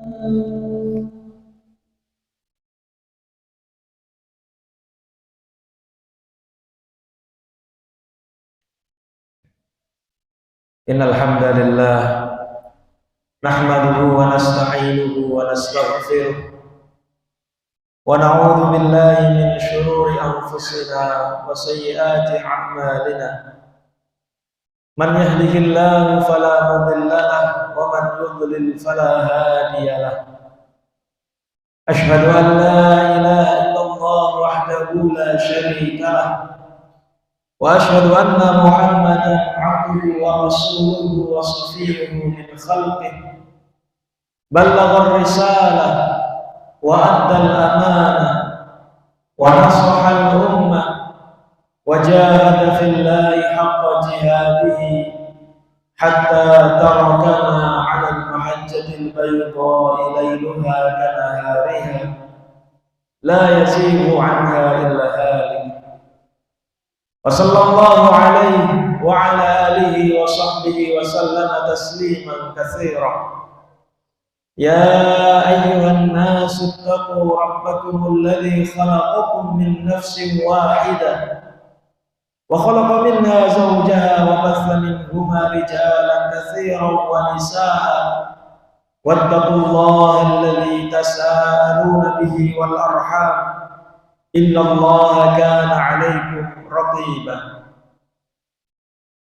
Innal hamdalillah nahmaduhu wa nasta'inuhu wa nastaghfiruh wa na'udzu billahi min shururi anfusina wa sayyiati a'malina. Man yahdihillahu fala mudilla lahu wa man yudlil fala hadiya lahu. Ashhadu an la ilaha illallah wahdahu la syarika lahu wa ashhadu anna Muhammadan abduhu wa rasuluhu wa safiyuhu min khalqihi ballagha ar-risalah wa adda al-amanah wa nasaha al-ummah wa jahada fillahi haqqa jihadihi hatta tarakana 'ala al-mahajjati al-bayda'i layluha kanahariha la yazighu 'anha illa halik. Wa sallallahu alaihi wa ala alihi wa sahbihi wa sallama tasliman katsira. Ya ayyuhan nasu ittaqu rabbakumul ladzi khalaqakum min nafsin wahidah wa khalaqa minha zawjaha wa batha minhuma rijalan katsiran wa nisaa wattaqullaha alladzi tasaaluna bihi wal arham innallaha kana 'alaikum raqiba.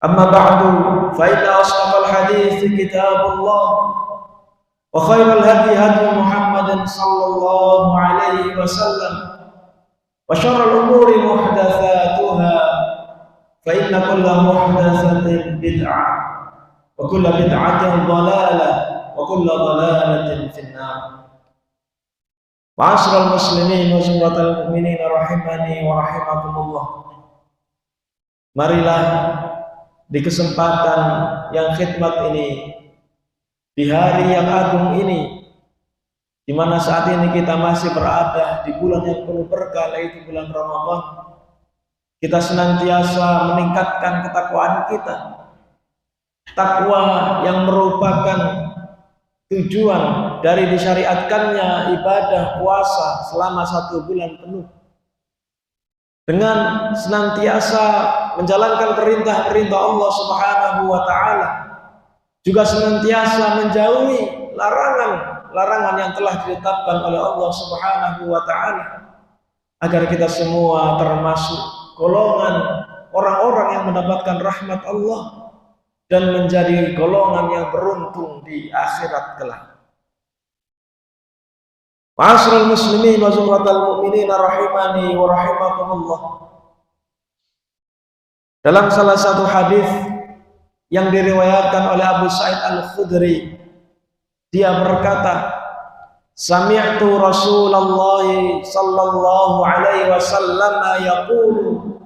Amma ba'du fa inna asdaqal hadithi kitabullah wa khairal hadi hadi Muhammadin sallallahu alaihi wasallam wa syarrul umuri muhdatsatuha fa inna kulla muhdatsatin bid'ah wa kulla bid'atin dhalalah wa kulla dhalalatin finnar. Ma'asyiral muslimin wa jumlatal mu'minin rahimani wa rahimakumullah. Marilah di kesempatan yang khidmat ini, di hari yang agung ini, di mana saat ini kita masih berada di bulan yang penuh berkah, yaitu bulan Ramadan, kita senantiasa meningkatkan ketakwaan kita. Takwa yang merupakan tujuan dari disyariatkannya ibadah puasa selama 1 bulan penuh, dengan senantiasa menjalankan perintah-perintah Allah Subhanahu wa taala, juga senantiasa menjauhi larangan-larangan yang telah ditetapkan oleh Allah Subhanahu wa taala, agar kita semua termasuk golongan orang-orang yang mendapatkan rahmat Allah dan menjadi golongan yang beruntung di akhirat kelak. Ma'asyiral muslimin wa zumratal mu'minin rahimani wa rahimakumullah. Dalam salah satu hadis yang diriwayatkan oleh Abu Sa'id Al-Khudri, dia berkata, sami'tu Rasulullah sallallahu alaihi wasallam yaqulu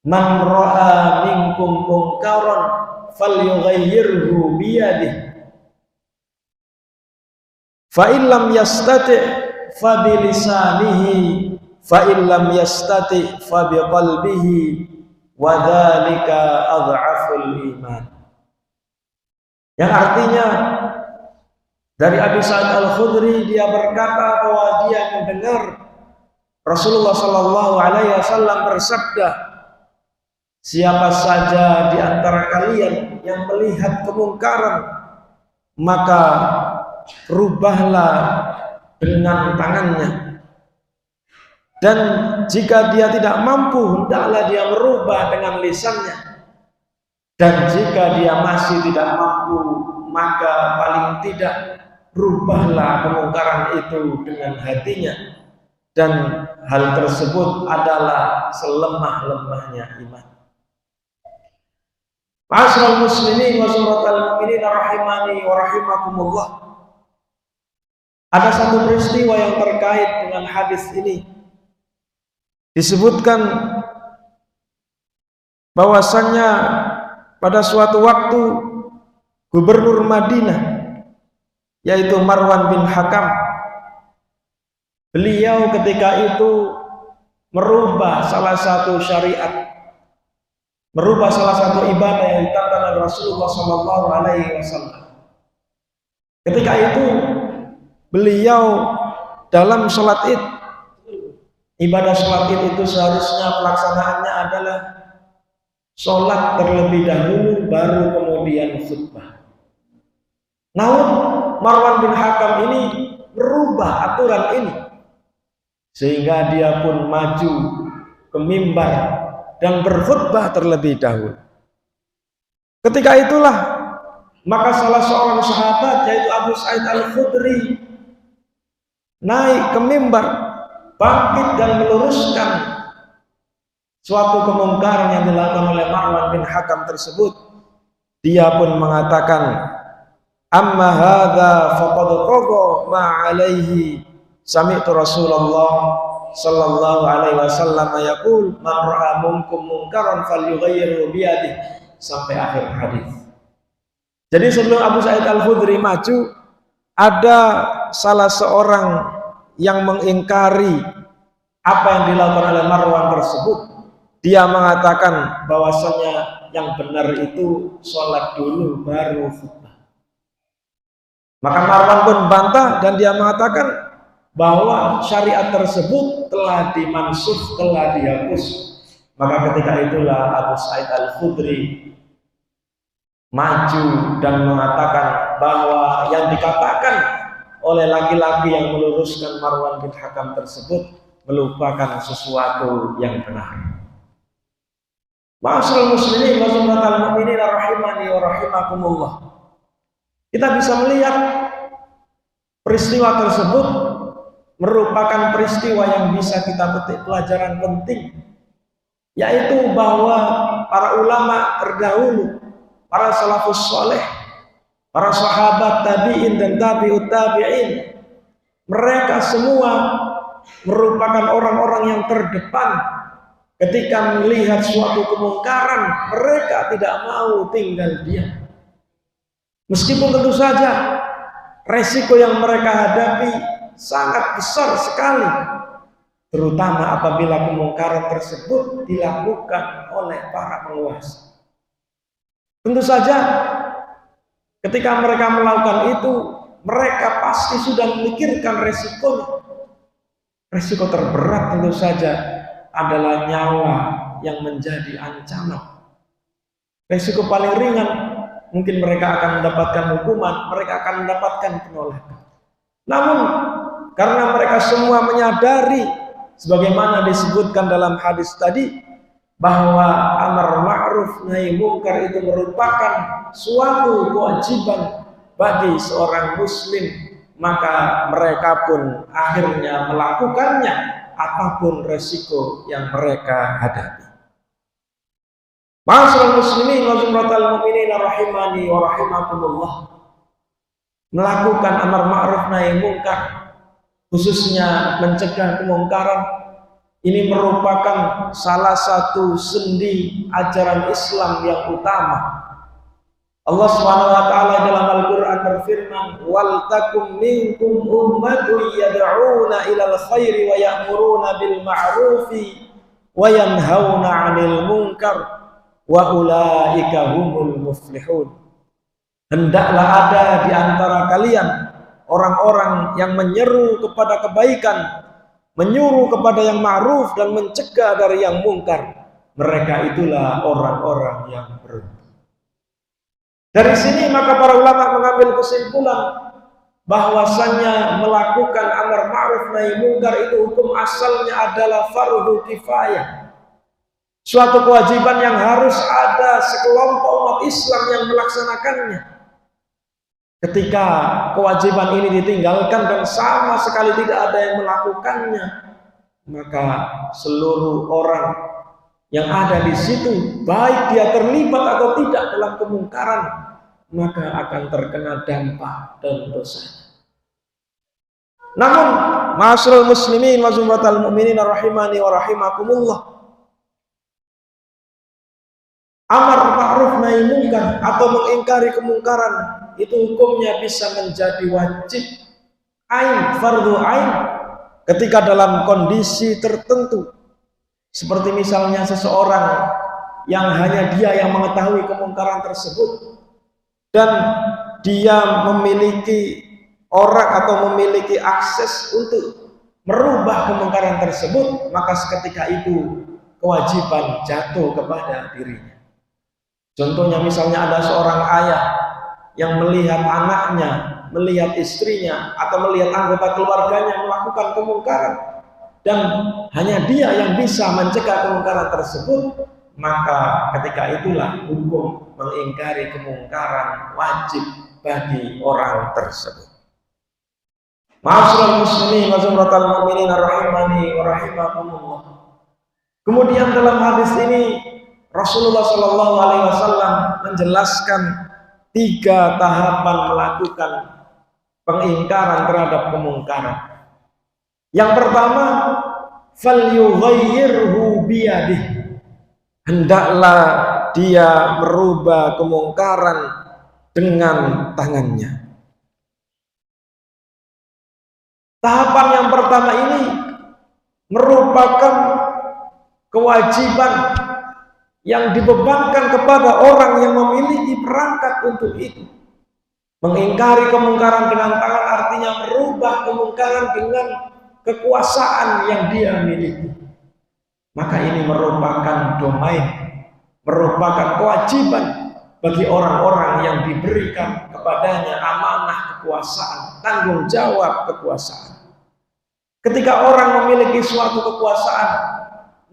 man ra'a minkum munkaran falyughayyirhu biyadihi fa in lam yastati' fa bilisanihi fa in lam yastati' fa biqalbihi wa dzalika adhaful iman. Yang artinya dari Abu Sa'id Al-Khudri, dia berkata bahwa dia mendengar Rasulullah sallallahu alaihi wasallam bersabda, siapa saja di antara kalian yang melihat kemungkaran, maka rubahlah dengan tangannya, dan jika dia tidak mampu, hendaklah dia merubah dengan lisannya, dan jika dia masih tidak mampu, maka paling tidak rubahlah kemungkaran itu dengan hatinya, dan hal tersebut adalah selemah-lemahnya iman. Ma'asyiral muslimin wa zumratal mu'minin rahimani wa rahimakumullah. Ada satu peristiwa yang terkait dengan hadis ini. Disebutkan bahwasannya pada suatu waktu gubernur Madinah, yaitu Marwan bin Hakam, beliau ketika itu merubah salah satu syariat, merubah salah satu ibadah yang ditetapkan oleh Rasulullah SAW. Ketika itu beliau dalam sholat id, ibadah sholat id itu seharusnya pelaksanaannya adalah sholat terlebih dahulu baru kemudian khutbah. Namun Marwan bin Hakam ini merubah aturan ini sehingga dia pun maju ke mimbar dan berkhutbah terlebih dahulu. Ketika itulah maka salah seorang sahabat yaitu Abu Sa'id Al-Khudri naik ke mimbar, bangkit dan meluruskan suatu kemungkaran yang dilakukan oleh Marwan bin Hakam tersebut. Dia pun mengatakan, amma hadza faqad qadha ma alaihi sami'tu Rasulullah sallallahu alaihi wasallam yaqul man ra'a minkum munkaran falyughayyirhu bi yadihi, sampai akhir hadis. Jadi sebelum Abu Sa'id Al-Khudri maju, ada salah seorang yang mengingkari apa yang dilakukan oleh Marwan tersebut. Dia mengatakan bahwasanya yang benar itu sholat dulu baru khutbah. Maka Marwan pun bantah dan dia mengatakan bahwa syariat tersebut telah dimansuh, telah dihapus. Maka ketika itulah Abu Sa'id Al-Khudri maju dan mengatakan bahwa yang dikatakan oleh laki-laki yang meluruskan Marwan bin Hakam tersebut melupakan sesuatu yang benar. Ma'asyiral muslimin wa jumlatal mu'minin rahimani wa rahimakumullah. Kita bisa melihat peristiwa tersebut merupakan peristiwa yang bisa kita petik pelajaran penting, yaitu bahwa para ulama terdahulu, para salafus soleh, para sahabat tabi'in dan tabi'ut tabi'in, mereka semua merupakan orang-orang yang terdepan. Ketika melihat suatu kemungkaran, mereka tidak mau tinggal diam. Meskipun tentu saja resiko yang mereka hadapi sangat besar sekali, terutama apabila kemungkaran tersebut dilakukan oleh para penguasa. Tentu saja ketika mereka melakukan itu, mereka pasti sudah memikirkan resikonya. Resiko terberat tentu saja adalah nyawa yang menjadi ancaman. Resiko paling ringan mungkin mereka akan mendapatkan hukuman, mereka akan mendapatkan penolakan. Namun karena mereka semua menyadari sebagaimana disebutkan dalam hadis tadi bahwa amar ma'ruf nahi munkar itu merupakan suatu kewajiban bagi seorang muslim, maka mereka pun akhirnya melakukannya apapun resiko yang mereka hadapi. Ma'asyiral muslimin wa jumlatal mu'minin rahimani wa rahimakumullah. Melakukan amar ma'ruf nahi munkar, khususnya mencegah kemungkaran, ini merupakan salah satu sendi ajaran Islam yang utama. Allah Subhanahu wa taala dalam Al-Qur'an berfirman, "Wal takum minkum ummatun yad'una ilal khairi wa ya'muruna bil ma'rufi wa yanhauna 'anil munkar wa ulaika humul muflihun." Hendaklah ada di antara kalian orang-orang yang menyeru kepada kebaikan, menyuruh kepada yang ma'ruf dan mencegah dari yang mungkar. Mereka itulah orang-orang yang beruntung. Dari sini maka para ulama mengambil kesimpulan bahwasanya melakukan amar ma'ruf nahi munkar itu hukum asalnya adalah fardhu kifayah. Suatu kewajiban yang harus ada sekelompok umat Islam yang melaksanakannya. Ketika kewajiban ini ditinggalkan dan sama sekali tidak ada yang melakukannya, maka seluruh orang yang ada di situ, baik dia terlibat atau tidak dalam kemungkaran, maka akan terkena dampak dan dosa. Namun, ma'asyiral muslimin wa jumlatal mu'minin rahimani wa rahimakumullah, amar ma'ruf nahi munkar atau mengingkari kemungkaran itu hukumnya bisa menjadi wajib ain, fardhu ain, ketika dalam kondisi tertentu. Seperti misalnya seseorang yang hanya dia yang mengetahui kemungkaran tersebut dan dia memiliki orang atau memiliki akses untuk merubah kemungkaran tersebut, maka seketika itu kewajiban jatuh kepada dirinya. Contohnya misalnya ada seorang ayah yang melihat anaknya, melihat istrinya, atau melihat anggota keluarganya melakukan kemungkaran, dan hanya dia yang bisa mencegah kemungkaran tersebut, maka ketika itulah hukum mengingkari kemungkaran wajib bagi orang tersebut. Ma'asyiral muslimin wa zumratal mu'minin rahimani wa rahimakumullah. Kemudian dalam hadis ini Rasulullah Shallallahu Alaihi Wasallam menjelaskan 3 tahapan melakukan pengingkaran terhadap kemungkaran. Yang pertama, falyughayyirhu biyadihi, hendaklah dia merubah kemungkaran dengan tangannya. Tahapan yang pertama ini merupakan kewajiban yang dibebankan kepada orang yang memiliki perangkat untuk itu. Mengingkari kemungkaran dengan tangan artinya merubah kemungkaran dengan kekuasaan yang dia miliki. Maka ini merupakan domain, merupakan kewajiban bagi orang-orang yang diberikan kepadanya amanah kekuasaan, tanggung jawab kekuasaan. Ketika orang memiliki suatu kekuasaan,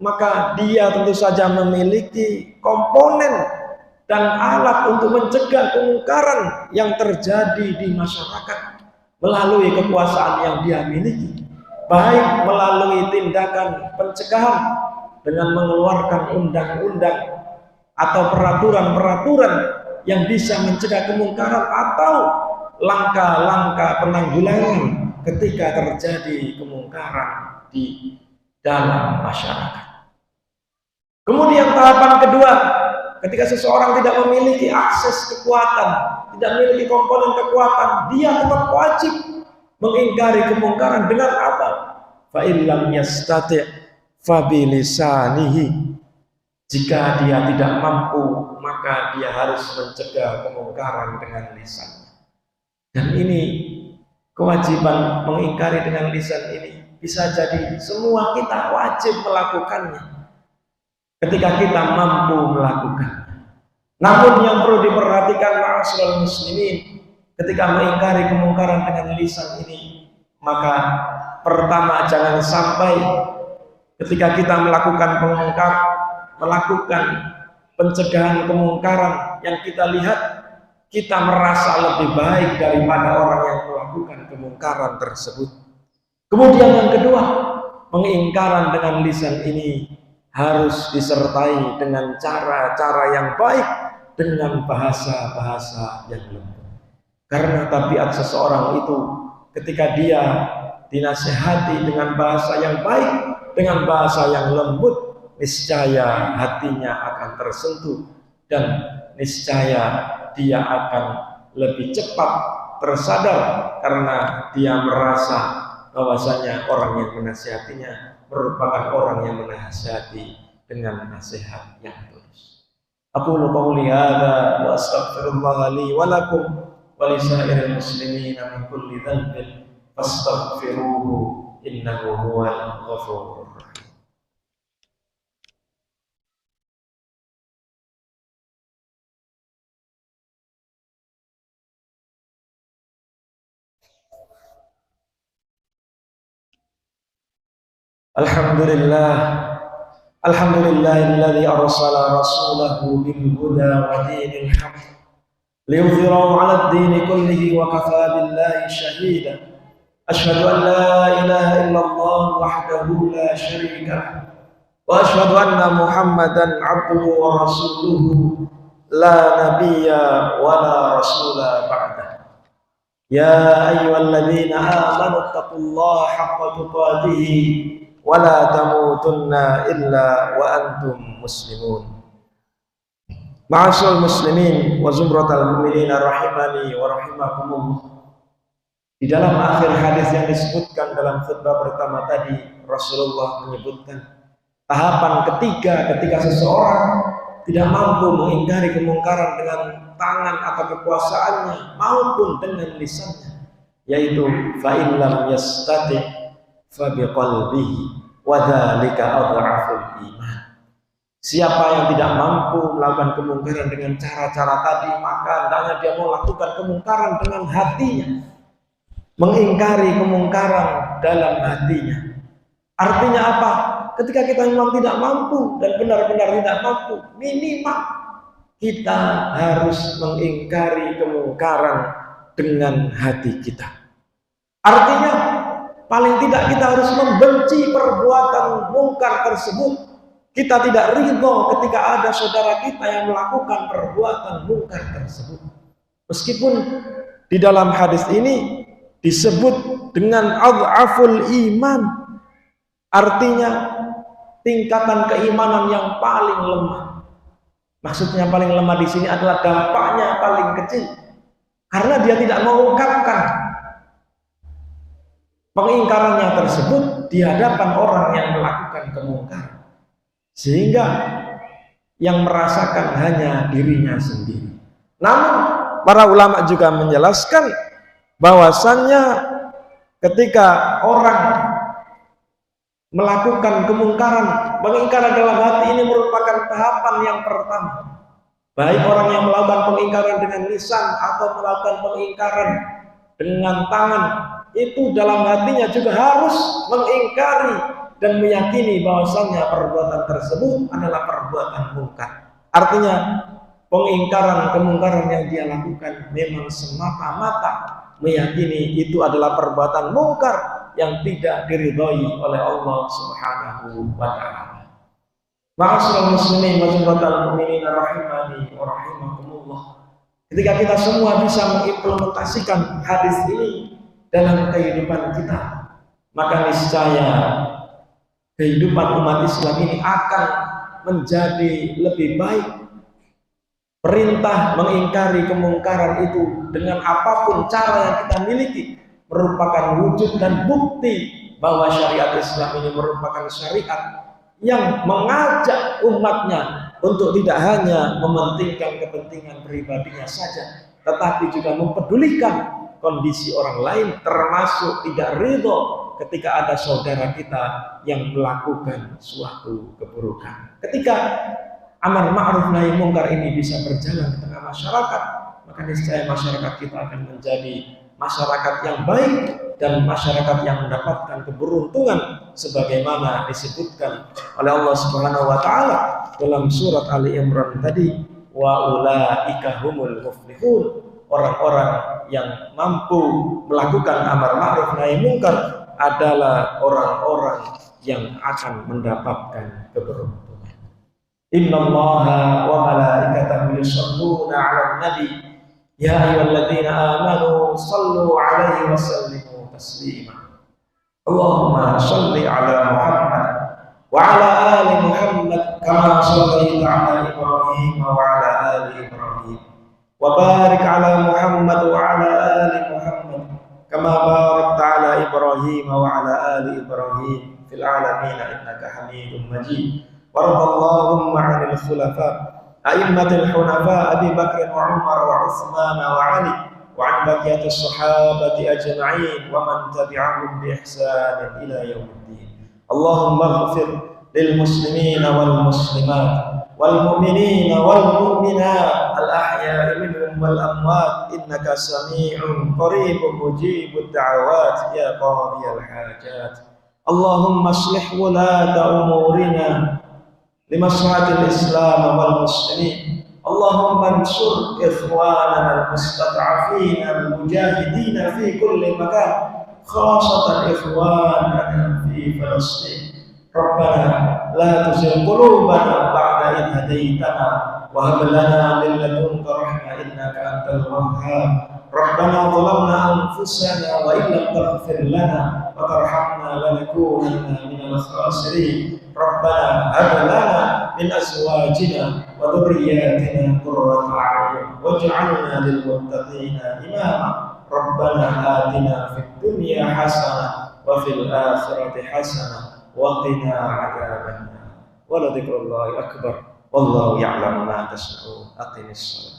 maka dia tentu saja memiliki komponen dan alat untuk mencegah kemungkaran yang terjadi di masyarakat melalui kekuasaan yang dia miliki, baik melalui tindakan pencegahan dengan mengeluarkan undang-undang atau peraturan-peraturan yang bisa mencegah kemungkaran, atau langkah-langkah penanggulangan ketika terjadi kemungkaran di dalam masyarakat. Kemudian tahapan kedua, ketika seseorang tidak memiliki akses kekuatan, tidak memiliki komponen kekuatan, dia tetap wajib mengingkari kemungkaran dengan apa? Fa illam yastati' fa bilisanihi. Jika dia tidak mampu, maka dia harus mencegah kemungkaran dengan lisannya. Dan ini kewajiban mengingkari dengan lisan ini bisa jadi semua kita wajib melakukannya ketika kita mampu melakukannya. Namun yang perlu diperhatikan ma'asyiral muslimin, ketika mengingkari kemungkaran dengan lisan ini, maka pertama, jangan sampai ketika kita melakukan melakukan pencegahan kemungkaran yang kita lihat, kita merasa lebih baik daripada orang yang melakukan kemungkaran tersebut. Kemudian yang kedua, pengingkaran dengan lisan ini harus disertai dengan cara-cara yang baik, dengan bahasa-bahasa yang lembut. Karena tabiat seseorang itu ketika dia dinasihati dengan bahasa yang baik, dengan bahasa yang lembut, niscaya hatinya akan tersentuh dan niscaya dia akan lebih cepat tersadar karena dia merasa bahwasanya orang yang menasihatinya merupakan orang yang menasihati dengan nasihat yang tulus. Aqulu qouli hadza wa astaghfirullah li wa lakum wa li sa'iril muslimin min kulli dhanbin fastaghfiruhu innahu huwal ghafurur rahim. Alhamdulillahilladzi arsala rasulahu bil huda wa dinil haqq liyudhhirahu 'ala ad-din kullihi wa kafaa billahi shahida. Asyhadu an la ilaha illallah wahdahu la syarika lahu wa asyhadu anna Muhammadan 'abduhu wa rasuluhu la nabiyya wa la rasula ba'dahu. Ya ayyuhalladzina amanu taqullaha haqqa tuqatih wa la tamutunna illa wa antum muslimun. Ma'asyiral muslimin wa zumratal mu'minin rahimani wa rahimakumullah. Di dalam akhir hadis yang disebutkan dalam khutbah pertama tadi, Rasulullah menyebutkan tahapan ketiga ketika seseorang tidak mampu mengingkari kemungkaran dengan tangan atau kekuasaannya maupun dengan lisannya, yaitu fa in lam yastati' fa biqalbihi wa dzalika adhaful iman. Siapa yang tidak mampu melakukan kemungkaran dengan cara-cara tadi, maka hendaknya dia melakukan kemungkaran dengan hatinya, mengingkari kemungkaran dalam hatinya. Artinya apa? Ketika kita memang tidak mampu dan benar-benar tidak mampu, minimal kita harus mengingkari kemungkaran dengan hati kita. Artinya paling tidak kita harus membenci perbuatan mungkar tersebut. Kita tidak ridho ketika ada saudara kita yang melakukan perbuatan mungkar tersebut. Meskipun di dalam hadis ini disebut dengan adhaful iman, artinya tingkatan keimanan yang paling lemah. Maksudnya paling lemah di sini adalah dampaknya paling kecil, karena dia tidak mengungkapkan pengingkarannya tersebut di hadapan orang yang melakukan kemungkaran, sehingga yang merasakan hanya dirinya sendiri. Namun para ulama juga menjelaskan bahwasannya ketika orang melakukan kemungkaran, pengingkaran dalam hati ini merupakan tahapan yang pertama. Baik orang yang melakukan pengingkaran dengan lisan atau melakukan pengingkaran dengan tangan, itu dalam hatinya juga harus mengingkari dan meyakini bahwasannya perbuatan tersebut adalah perbuatan mungkar. Artinya pengingkaran kemungkaran yang dia lakukan memang semata-mata meyakini itu adalah perbuatan mungkar yang tidak diridhoi oleh Allah Subhanahu wa taala. Ma'asyiral muslimin wa jamaahal mu'minin rahimani wa rahimakumullah. Ketika kita semua bisa mengimplementasikan hadis ini dalam kehidupan kita, maka niscaya kehidupan umat Islam ini akan menjadi lebih baik. Perintah mengingkari kemungkaran itu dengan apapun cara yang kita miliki merupakan wujud dan bukti bahwa syariat Islam ini merupakan syariat yang mengajak umatnya untuk tidak hanya mementingkan kepentingan pribadinya saja, tetapi juga mempedulikan kondisi orang lain, termasuk tidak ridho ketika ada saudara kita yang melakukan suatu keburukan. Ketika amar ma'ruf nahi mungkar ini bisa berjalan di tengah masyarakat, maka niscaya masyarakat kita akan menjadi masyarakat yang baik dan masyarakat yang mendapatkan keberuntungan sebagaimana disebutkan oleh Allah Subhanahu wa taala dalam surat Ali Imran tadi, wa ulaika humul muflihun. Orang-orang yang mampu melakukan amar ma'ruf nahi mungkar adalah orang-orang yang akan mendapatkan keberuntungan. Innallaha wa malaikatahu yusholluna 'alan nabi ya ayyuhalladzina amanu shallu 'alaihi wa sallimu taslima. Allahumma shalli 'ala Muhammad wa 'ala ali Muhammad kama shallaita 'ala Ibrahim wa 'ala ali Ibrahim wa barik 'ala Muhammad wa 'ala ali Muhammad kama barakta 'ala Ibrahim wa 'ala ali Ibrahim fil 'alamin innaka Hamidum Majid. Warḍallahumma 'anil khulafa a'immatil hunafa Abi Bakr wa Umar wa Utsman wa Ali wa 'an baqiyatis sahabati ajma'in wa man tabi'ahum bi ihsan ila yaumiddin. Allahumma ighfir lil muslimin wal muslimat wal mu'minin wal mu'minat al ahya'i minhum wal amwat innaka sami'un qaribun mujibud da'awat ya qadiyal hajat. Allahumma aslih wulata umurina limaslahatil Islam wal muslimin. Allahumma ansur ikhwanana al-mustad'afin al-mujahidin fi kulli makan, khasatan ikhwanana fi Palestin. Rabbana la tuzigh qulubana ba'da idh hadaytana wa hab lana min ladunka rahmah innaka antal wahhab. Rabbana zalamna anfusana wa illam taghfir lana wa tarhamna lanakunanna minal khasirin. Rabbana hab lana min azwajina wa dhurriyyatina qurrata a'yun waj'alna lil muttaqina imama. Rabbana atina fid dunya hasanah wa fil akhirati hasanah wa qina adzabannar. Wa la dzikrullahi akbar wallahu ya'lamu ma tasna'un. Aqimis shalah.